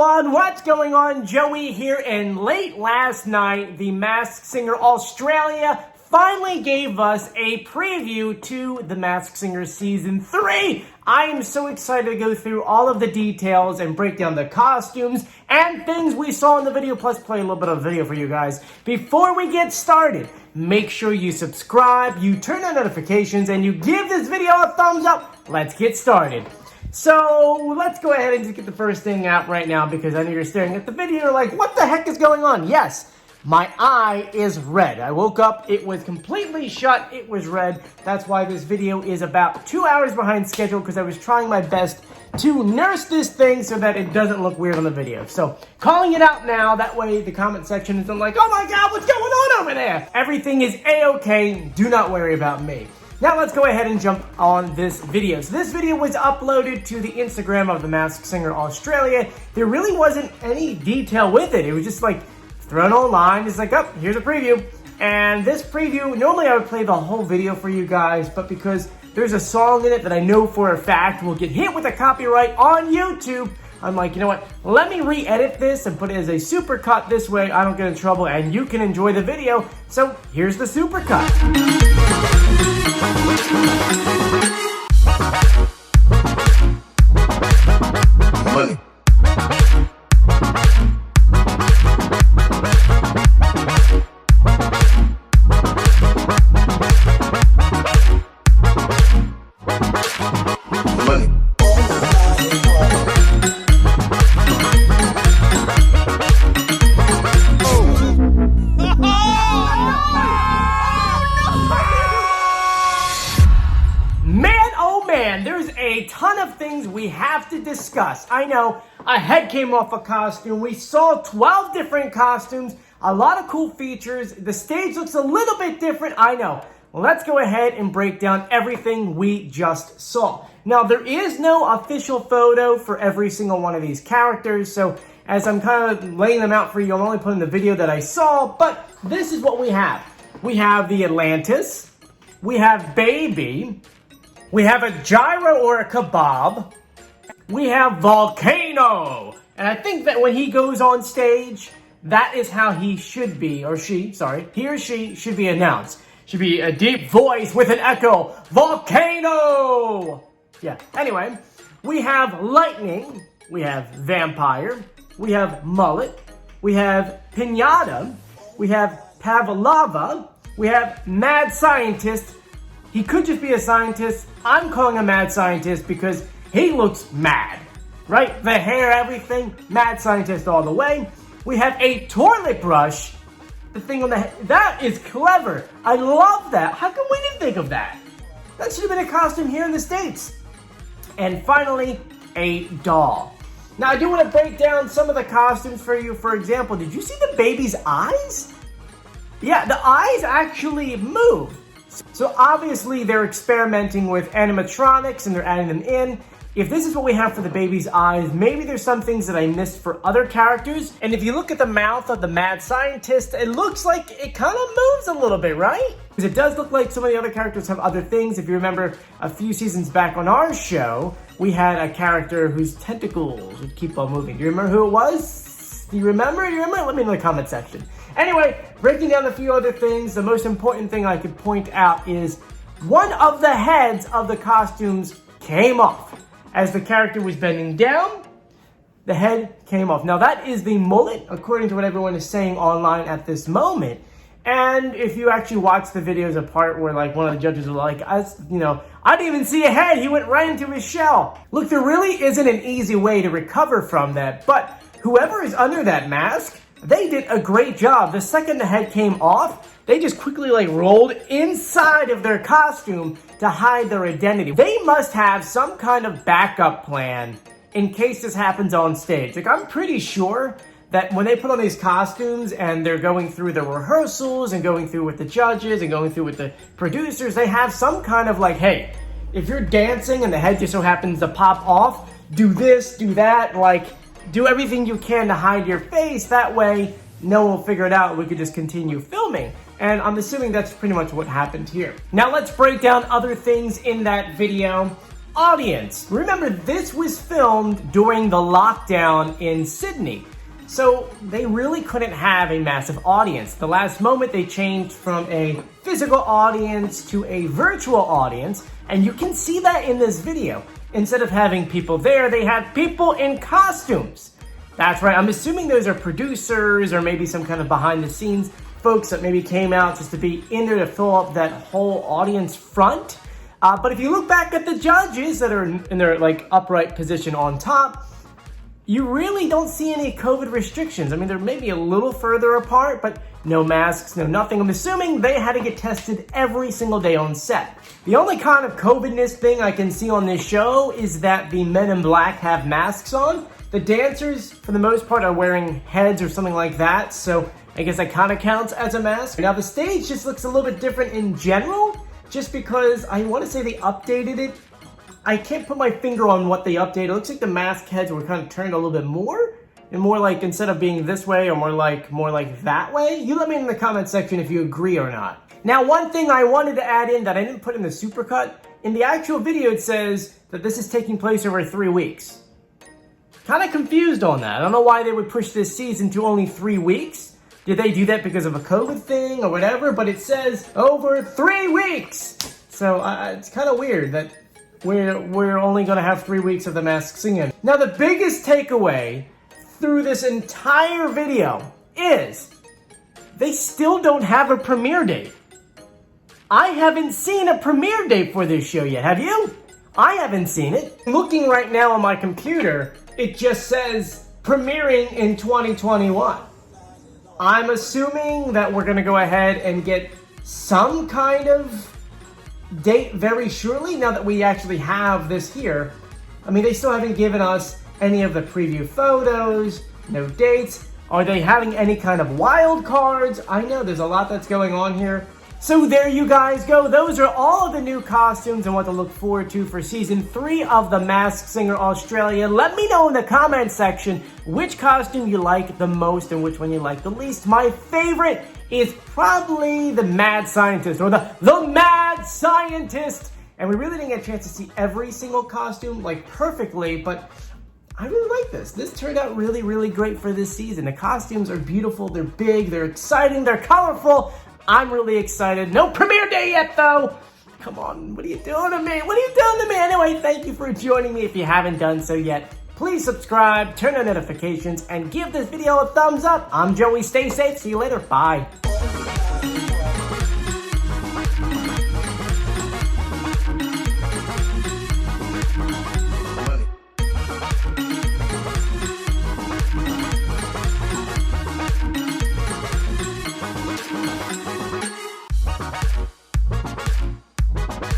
everyone, what's going on? Joey here, and late last night, the Masked Singer Australia finally gave us a preview to The Masked Singer Season 3. I am so excited to go through all of the details and break down the costumes and things we saw in the video, plus play a little bit of video for you guys. Before we get started, make sure you subscribe, you turn on notifications, and you give this video a thumbs up. Let's get started. So let's go ahead and just get the first thing out right now, because I know you're staring at the video, you're like, what the heck is going on? Yes, my eye is red. I woke up, it was completely shut, it was red. That's why this video is about 2 hours behind schedule, because I was trying my best to nurse this thing so that it doesn't look weird on the video. So calling it out now, that way the comment section isn't like, oh my god, what's going on over there? Everything is a-okay, do not worry about me. Now let's go ahead and jump on this video. So this video was uploaded to the Instagram of the Masked Singer Australia. There really wasn't any detail with it. It was just like thrown online. It's like, oh, here's a preview. And this preview, normally I would play the whole video for you guys, but because there's a song in it that I know for a fact will get hit with a copyright on YouTube, I'm like, you know what, let me re-edit this and put it as a supercut. This way I don't get in trouble and you can enjoy the video. So here's the supercut. Money. We have to discuss. I know a head came off a costume. We saw 12 different costumes, a lot of cool features. The stage looks a little bit different. I know. Let's go ahead and break down everything we just saw. Now, there is no official photo for every single one of these characters, so as I'm kind of laying them out for you, I'm only putting the video that I saw, but this is what we have. We have the Atlantis, we have Baby, we have a Gyro or a Kebab, we have Volcano. And I think that when he goes on stage, that is how he should be, or she, sorry, he or she should be announced. Should be a deep voice with an echo. Volcano! Yeah, anyway, we have Lightning, we have Vampire, we have Mullet, we have Piñata, we have Pavlova, we have Mad Scientist. He could just be a scientist. I'm calling him Mad Scientist because he looks mad, right? The hair, everything, Mad Scientist all the way. We have a toilet brush. The thing on the head, that is clever. I love that. How come we didn't think of that? That should have been a costume here in the States. And finally, a doll. Now, I do want to break down some of the costumes for you. For example, did you see the baby's eyes? Yeah, the eyes actually move. So obviously they're experimenting with animatronics and they're adding them in. If this is what we have for the baby's eyes, maybe there's some things that I missed for other characters. And if you look at the mouth of the Mad Scientist, it looks like it kind of moves a little bit, right? Because it does look like some of the other characters have other things. If you remember a few seasons back on our show, we had a character whose tentacles would keep on moving. Do you remember who it was? Do you remember? Let me know in the comment section. Anyway, breaking down a few other things, the most important thing I could point out is one of the heads of the costumes came off. As the character was bending down, the head came off. Now that is the mullet, according to what everyone is saying online at this moment. And if you actually watch the videos, a part where like one of the judges are like, I didn't even see a head. He went right into his shell. Look, there really isn't an easy way to recover from that, but whoever is under that mask, they did a great job. The second the head came off, they just quickly rolled inside of their costume to hide their identity. They must have some kind of backup plan in case this happens on stage. I'm pretty sure that when they put on these costumes and they're going through the rehearsals and going through with the judges and going through with the producers, they have some kind of hey, if you're dancing and the head just so happens to pop off, do this, do that, do everything you can to hide your face. That way, no one will figure it out. We could just continue filming. And I'm assuming that's pretty much what happened here. Now let's break down other things in that video. audience. Remember, this was filmed during the lockdown in Sydney. So they really couldn't have a massive audience. The last moment they changed from a physical audience to a virtual audience, and you can see that in this video. Instead of having people there, they had people in costumes. That's right, I'm assuming those are producers or maybe some kind of behind the scenes folks that maybe came out just to be in there to fill up that whole audience front. But if you look back at the judges that are in their like upright position on top, you really don't see any COVID restrictions. I mean, they're maybe a little further apart, but no masks, no nothing. I'm assuming they had to get tested every single day on set. The only kind of COVID-ness thing I can see on this show is that the men in black have masks on. The dancers, for the most part, are wearing heads or something like that, so I guess that kind of counts as a mask. Now, the stage just looks a little bit different in general, just because I want to say they updated it. I can't put my finger on what they updated. It looks like the mask heads were kind of turned a little bit more, and more like instead of being this way or more like that way. You let me know in the comment section if you agree or not. Now, one thing I wanted to add in that I didn't put in the supercut, in the actual video it says that this is taking place over 3 weeks. Kind of confused on that. I don't know why they would push this season to only 3 weeks. Did they do that because of a COVID thing or whatever? But it says over 3 weeks. So it's kind of weird that we're only going to have 3 weeks of The Masked Singer. Now, the biggest takeaway through this entire video is they still don't have a premiere date. I haven't seen a premiere date for this show yet. Have you? I haven't seen it. Looking right now on my computer, it just says premiering in 2021. I'm assuming that we're going to go ahead and get some kind of date very shortly now that we actually have this here. I mean, they still haven't given us any of the preview photos, no dates. Are they having any kind of wild cards? I know there's a lot that's going on here. So there you guys go. Those are all of the new costumes and what to look forward to for season 3 of The Masked Singer Australia. Let me know in the comment section which costume you like the most and which one you like the least. My favorite is probably the Mad Scientist, or the Mad Scientist. And we really didn't get a chance to see every single costume like perfectly, but I really like this. This turned out really, really great for this season. The costumes are beautiful, they're big, they're exciting, they're colorful. I'm really excited. No premiere day yet, though. Come on, what are you doing to me? What are you doing to me? Anyway, thank you for joining me. If you haven't done so yet, please subscribe, turn on notifications, and give this video a thumbs up. I'm Joey. Stay safe. See you later. Bye.